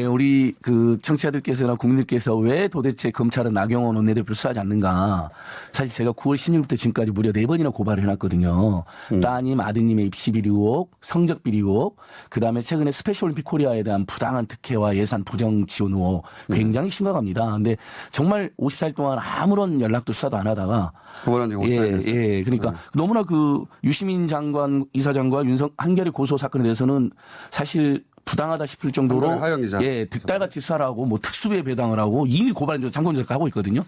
우리 그 청취자들께서나 국민들께서 왜 도대체 검찰은 나경원 원내대표를 수사하지 않는가. 사실 제가 9월 16일부터 지금까지 무려 4번이나 고발을 해놨거든요. 따님, 아드님의 입시 비리 의혹, 성적 비리 의혹, 그다음에 최근에 스페셜올림픽 코리아에 대한 부당한 특혜와 예산 부정 지원 의혹 굉장히 심각합니다. 근데 정말 54일 동안 아무런 연락도 수사도 안 하다가 고발한 지 54일 됐어요. 예, 그러니까 너무나 그 유시민 장관, 이사장과 한겨레 고소 사건에 대해서는 사실 부당하다 싶을 정도로 예, 득달같이 수사를 하고 뭐 특수부에 배당을 하고 이미 고발인 장관조사 하고 있거든요.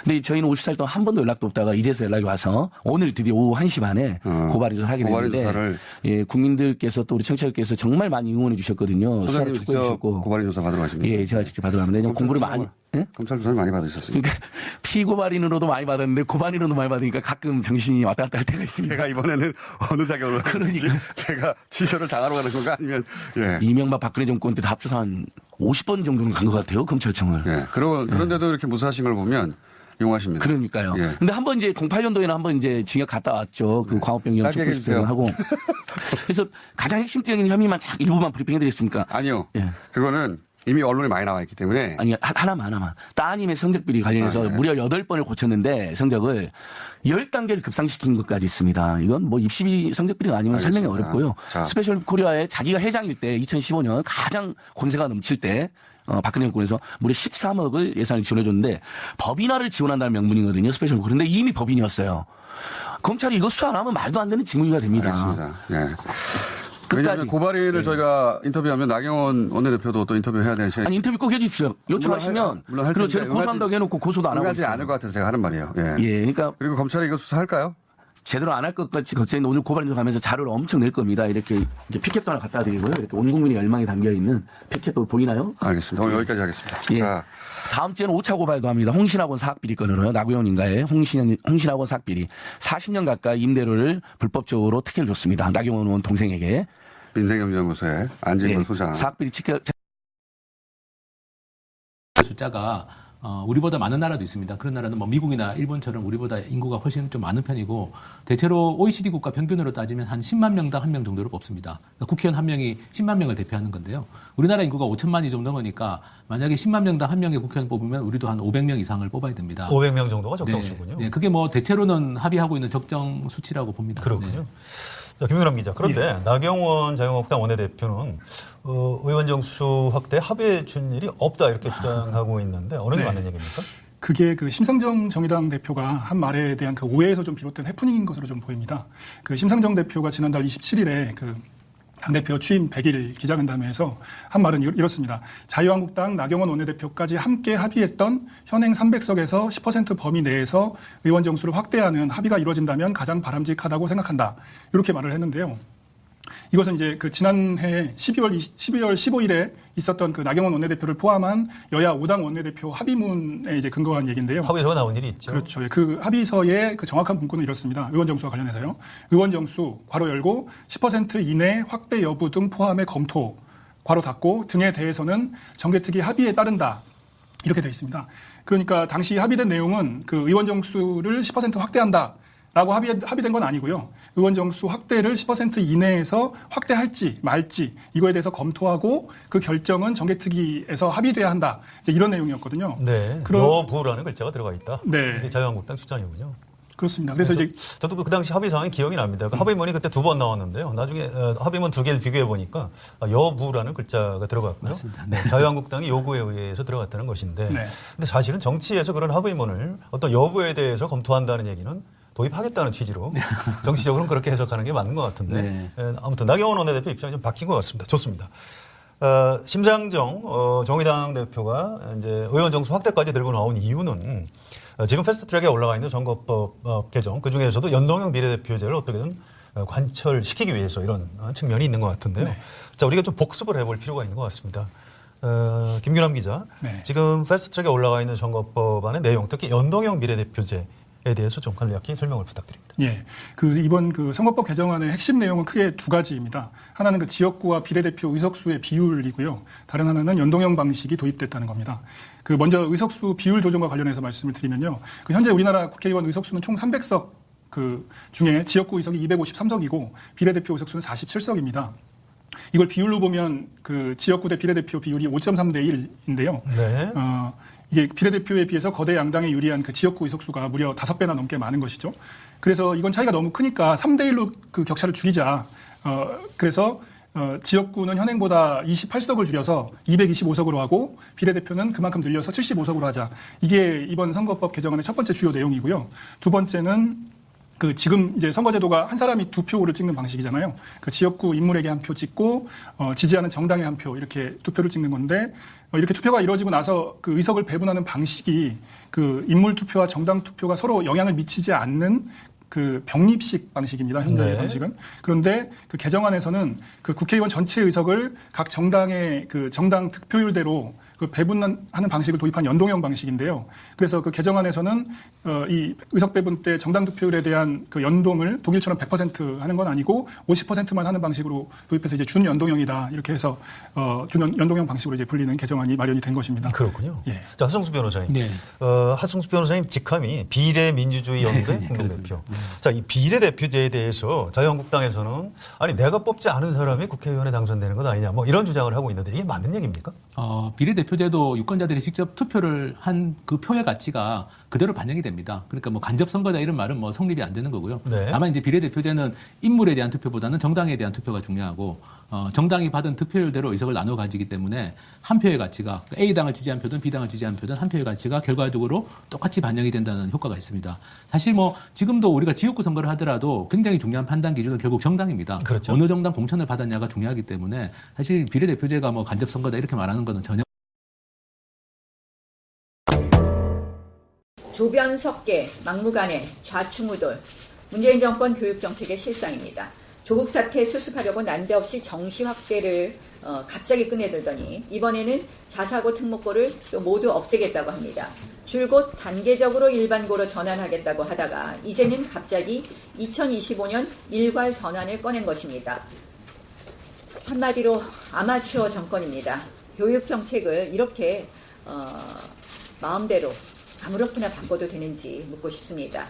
근데 저희는 54일 동안 한 번도 연락도 없다가 이제서 연락이 와서 오늘 드디어 오후 1시 반에 고발인을 하게 됐는데 예, 국민들께서 또 우리 청취자들께서 정말 많이 응원해 주셨거든요. 수사를 촉구해 주셨고 고발인 조사 받으러 가십니까? 예, 제가 직접 받으러 가는데 공부를 많이 예? 검찰 조사를 많이 받으셨습니까? 그러니까 피고발인으로도 많이 받았는데 고발인으로도 많이 받으니까 가끔 정신이 왔다 갔다 할 때가 있습니다. 제가 이번에는 어느 자격으로 그러니까 제가 취소를 당하러 가는 건가 아니면 예. 이명박 박근혜 정권 때 다 합쳐서 한 50번 정도는 간 것 같아요. 검찰청을. 예. 그런데도 이렇게 무사하신 걸 보면 용하십니다. 그러니까요. 예. 근데 한번 이제 08년도에는 한번 이제 징역 갔다 왔죠. 그 광우병 촉구를 하고. 그래서 가장 핵심적인 혐의만 딱 일부만 브리핑 해드렸습니까? 아니요. 예. 그거는 이미 언론에 많이 나와 있기 때문에. 아니, 하나만. 따님의 성적 비리 관련해서 무려 8번을 고쳤는데 성적을 10단계를 급상시킨 것까지 있습니다. 이건 뭐 입시 성적 비리가 아니면 설명이 어렵고요. 자. 스페셜 코리아에 자기가 회장일 때 2015년 가장 권세가 넘칠 때 박근혜 정권에서 무려 13억을 예산을 지원해줬는데 법인화를 지원한다는 명분이거든요. 스페셜 코리아. 그런데 이미 법인이었어요. 검찰이 이거 수사 안 하면 말도 안 되는 직무유기가 됩니다. 알겠습니다. 네. 왜냐하면 고발인을 저희가 인터뷰하면 나경원 원내대표도 또 인터뷰해야 되는 시간이. 아니 인터뷰 꼭 해주십시오. 요청하시면. 물론 할 그리고 제가 고소한다고 해놓고 고소도 안 하고 하지 있어요. 않을 것 같아서 제가 하는 말이에요. 예. 예, 그러니까 그리고 검찰이 이거 수사할까요? 제대로 안 할 것 같이 걱정인데 오늘 고발인도 가면서 자료를 엄청 낼 겁니다. 이렇게 피켓도 하나 갖다 드리고요. 이렇게 온 국민의 열망이 담겨 있는 피켓도 보이나요? 알겠습니다. 오늘 여기까지 하겠습니다. 예. 자. 다음 주에는 5차 고발도 합니다. 홍신학원 사학비리 건으로요. 나경원 인가의 홍신학원 사학비리 40년 가까이 임대료를 불법적으로 특혜를 줬습니다. 나경원 의원 동생에게. 민생경제연구소의 안진걸 소장. 사학비리 숫자가 우리보다 많은 나라도 있습니다. 그런 나라는 뭐 미국이나 일본처럼 우리보다 인구가 훨씬 좀 많은 편이고 대체로 OECD 국가 평균으로 따지면 한 10만 명당 1명 정도로 뽑습니다. 그러니까 국회의원 한 명이 10만 명을 대표하는 건데요. 우리나라 인구가 5천만이 좀 넘으니까 만약에 10만 명당 1명의 국회의원 뽑으면 우리도 한 500명 이상을 뽑아야 됩니다. 500명 정도가 적정 수군요. 네, 그게 뭐 대체로는 합의하고 있는 적정 수치라고 봅니다. 그렇군요. 네. 자, 김용남 기자. 그런데 나경원 자유한국당 원내대표는 의원 정수 확대 합의해 준 일이 없다 이렇게 주장하고 있는데 어느 게 맞는 얘기입니까? 그게 그 심상정 정의당 대표가 한 말에 대한 그 오해에서 좀 비롯된 해프닝인 것으로 좀 보입니다. 그 심상정 대표가 지난달 27일에 그 당대표 취임 100일 기자간담회에서 한 말은 이렇습니다. 자유한국당 나경원 원내대표까지 함께 합의했던 현행 300석에서 10% 범위 내에서 의원 정수를 확대하는 합의가 이루어진다면 가장 바람직하다고 생각한다. 이렇게 말을 했는데요. 이것은 이제 그 지난해 12월 15일에 있었던 그 나경원 원내대표를 포함한 여야 5당 원내대표 합의문에 이제 근거한 얘기인데요. 합의서가 나온 일이 있죠. 그렇죠. 그 합의서의 그 정확한 문구는 이렇습니다. 의원 정수와 관련해서요. 의원 정수 괄호 열고 10% 이내 확대 여부 등 포함의 검토 괄호 닫고 등에 대해서는 정개특위 합의에 따른다. 이렇게 되어 있습니다. 그러니까 당시 합의된 내용은 그 의원 정수를 10% 확대한다. 라고 합의된 건 아니고요. 의원 정수 확대를 10% 이내에서 확대할지 말지 이거에 대해서 검토하고 그 결정은 정개특위에서 합의돼야 한다. 이제 이런 내용이었거든요. 네. 여부라는 글자가 들어가 있다. 네. 이게 자유한국당 주장이군요. 그렇습니다. 그래서 이제 저도 그 당시 합의 상황이 기억이 납니다. 그 합의문이 그때 2번 나왔는데요. 나중에 합의문 2개를 비교해 보니까 여부라는 글자가 들어갔고요. 맞습니다. 네. 자유한국당이 요구에 의해서 들어갔다는 것인데, 네. 근데 사실은 정치에서 그런 합의문을 어떤 여부에 대해서 검토한다는 얘기는 도입하겠다는 취지로 정치적으로는 그렇게 해석하는 게 맞는 것 같은데 네. 아무튼 나경원 원내대표 입장이 좀 바뀐 것 같습니다. 좋습니다. 심상정 정의당 대표가 이제 의원 정수 확대까지 들고 나온 이유는 지금 패스트트랙에 올라가 있는 선거법 개정 그 중에서도 연동형 비례대표제를 어떻게든 관철시키기 위해서 이런 측면이 있는 것 같은데요. 네. 자, 우리가 좀 복습을 해볼 필요가 있는 것 같습니다. 김규남 기자, 네. 지금 패스트트랙에 올라가 있는 선거법안의 내용, 특히 연동형 비례대표제 에 대해서 좀 간략히 설명을 부탁드립니다. 예, 그 이번 그 선거법 개정안의 핵심 내용은 크게 2가지입니다. 하나는 그 지역구와 비례대표 의석수의 비율이고요. 다른 하나는 연동형 방식이 도입됐다는 겁니다. 그 먼저 의석수 비율 조정과 관련해서 말씀을 드리면요. 그 현재 우리나라 국회의원 의석수는 총 300석 그 중에 지역구 의석이 253석이고 비례대표 의석수는 47석입니다. 이걸 비율로 보면 그 지역구 대 비례대표 비율이 5.3대 1인데요. 네. 이게 비례대표에 비해서 거대 양당에 유리한 그 지역구 의석수가 무려 5배나 넘게 많은 것이죠. 그래서 이건 차이가 너무 크니까 3대 1로 그 격차를 줄이자. 그래서 지역구는 현행보다 28석을 줄여서 225석으로 하고 비례대표는 그만큼 늘려서 75석으로 하자. 이게 이번 선거법 개정안의 첫 번째 주요 내용이고요. 두 번째는 그 지금 이제 선거제도가 한 사람이 2표를 찍는 방식이잖아요. 그 지역구 인물에게 1표 찍고 지지하는 정당에 1표 이렇게 2표를 찍는 건데 이렇게 투표가 이루어지고 나서 그 의석을 배분하는 방식이 그 인물 투표와 정당 투표가 서로 영향을 미치지 않는 그 병립식 방식입니다. 현재의 네. 방식은. 그런데 그 개정안에서는 그 국회의원 전체 의석을 각 정당의 그 정당 득표율대로 그 배분하는 방식을 도입한 연동형 방식인데요. 그래서 그 개정안에서는 이 의석 배분 때 정당 득표율에 대한 그 연동을 독일처럼 100% 하는 건 아니고 50%만 하는 방식으로 도입해서 이제 준연동형이다. 이렇게 해서 준연동형 방식으로 이제 불리는 개정안이 마련이 된 것입니다. 그렇군요. 예. 자, 하승수 변호사님. 네. 하승수 변호사님 직함이 비례민주주의연대 공동대표. 자, 이 비례대표제에 대해서 자유한국당에서는 아니 내가 뽑지 않은 사람이 국회의원에 당선되는 것 아니냐 뭐 이런 주장을 하고 있는데 이게 맞는 얘기입니까? 비례대표제도 유권자들이 직접 투표를 한 그 표의 가치가 그대로 반영이 됩니다. 그러니까 뭐 간접선거다 이런 말은 뭐 성립이 안 되는 거고요. 네. 다만 이제 비례대표제는 인물에 대한 투표보다는 정당에 대한 투표가 중요하고 정당이 받은 득표율대로 의석을 나눠 가지기 때문에 한 표의 가치가 A당을 지지한 표든 B당을 지지한 표든 한 표의 가치가 결과적으로 똑같이 반영이 된다는 효과가 있습니다. 사실 뭐 지금도 우리가 지역구 선거를 하더라도 굉장히 중요한 판단 기준은 결국 정당입니다. 그렇죠. 어느 정당 공천을 받았냐가 중요하기 때문에 사실 비례대표제가 뭐 간접선거다 이렇게 말하는 거는 전혀 조변석계, 막무가내, 좌충우돌, 문재인 정권 교육정책의 실상입니다. 조국 사태 수습하려고 난데없이 정시 확대를 갑자기 꺼내들더니 이번에는 자사고 특목고를 또 모두 없애겠다고 합니다. 줄곧 단계적으로 일반고로 전환하겠다고 하다가 이제는 갑자기 2025년 일괄 전환을 꺼낸 것입니다. 한마디로 아마추어 정권입니다. 교육정책을 이렇게 마음대로 아무렇게나 바꿔도 되는지 묻고 싶습니다.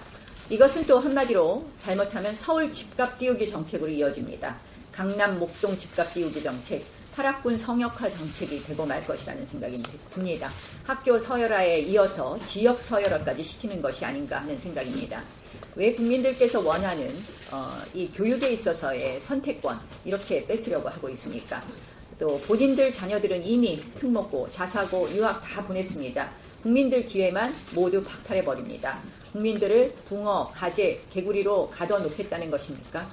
이것은 또 한마디로 잘못하면 서울 집값 띄우기 정책으로 이어집니다. 강남 목동 집값 띄우기 정책, 타락군 성역화 정책이 되고 말 것이라는 생각이 듭니다. 학교 서열화에 이어서 지역 서열화까지 시키는 것이 아닌가 하는 생각입니다. 왜 국민들께서 원하는 이 교육에 있어서의 선택권 이렇게 뺏으려고 하고 있습니까? 또 본인들 자녀들은 이미 특목고, 자사고, 유학 다 보냈습니다. 국민들 기회만 모두 박탈해버립니다. 국민들을 붕어, 가재, 개구리로 가둬놓겠다는 것입니까?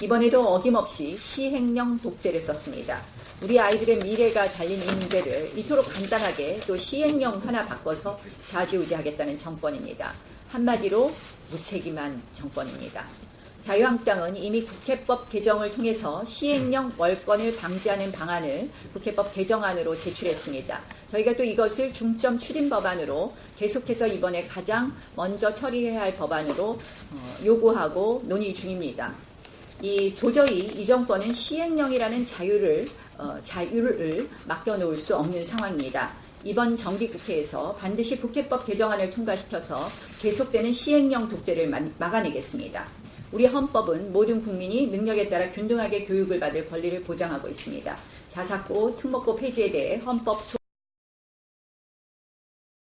이번에도 어김없이 시행령 독재를 썼습니다. 우리 아이들의 미래가 달린 이 문제를 이토록 간단하게 또 시행령 하나 바꿔서 좌지우지하겠다는 정권입니다. 한마디로 무책임한 정권입니다. 자유한국당은 이미 국회법 개정을 통해서 시행령 월권을 방지하는 방안을 국회법 개정안으로 제출했습니다. 저희가 또 이것을 중점 추진 법안으로 계속해서 이번에 가장 먼저 처리해야 할 법안으로 요구하고 논의 중입니다. 도저히 이 정권은 시행령이라는 자유를 맡겨놓을 수 없는 상황입니다. 이번 정기국회에서 반드시 국회법 개정안을 통과시켜서 계속되는 시행령 독재를 막아내겠습니다. 우리 헌법은 모든 국민이 능력에 따라 균등하게 교육을 받을 권리를 보장하고 있습니다. 자사고, 특목고 폐지에 대해 헌법